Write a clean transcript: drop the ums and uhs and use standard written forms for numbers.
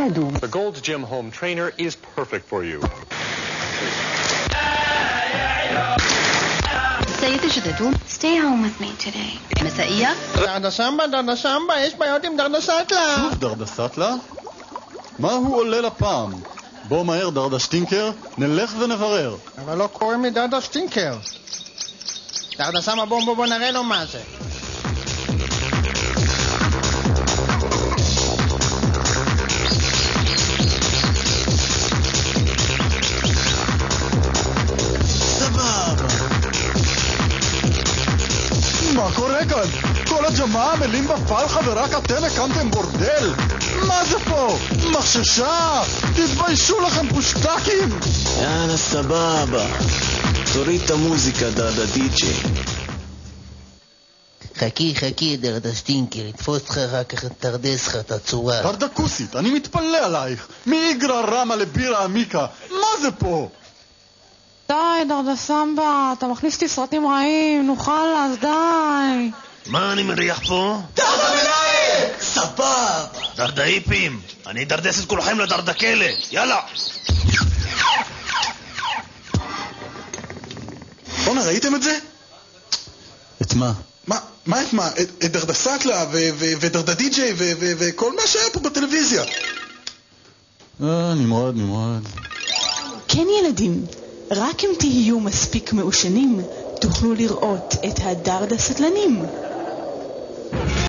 האדום. The Gold's Gym Home Trainer is perfect for you. סיידי שדדו, stay home with me today. מסעייה? דרדסמבה, יש בעיות עם דרדסטלה. שוב דרדסטלה? מה הוא עולה לפעם? בוא מהר דרדשטינקר, נלך ונברר. אבל לא קוראים לי דרדשטינקר. דרדסמה בוא נראה לו מה זה. מה קורה כאן? כל הג'מעה עמלים בפלחה ורק אתם הקמתם בורדל? מה זה פה? מחששה? תתביישו לכם פושטקים! יאללה סבבה, תוריד את המוזיקה דרדה די-ג'יי. חכי דרדשטינקר, יתפוס לך רק כך תרדס לך את הצורה. דרדה כוסית, אני מתפלא עלייך. מאיגרא רמה לבירה עמיקה, מה זה פה? די, דרדה סמבה, אתה מכניס לי סרטים רעים, נוכל אז די. מה אני מריח פה? דרדה מנהל! סבבה! דרדה היפים, אני אדרדס את כולכם לדרדה כלא, יאללה! בונה, ראיתם את זה? את מה? מה את מה? את דרדסטלה ודרדה די-ג'יי וכל מה שהיה פה בטלוויזיה. נמרוד. כן ילדים, רק אם תהיו מספיק מאושנים, תוכלו לראות את הדרדסטלנים.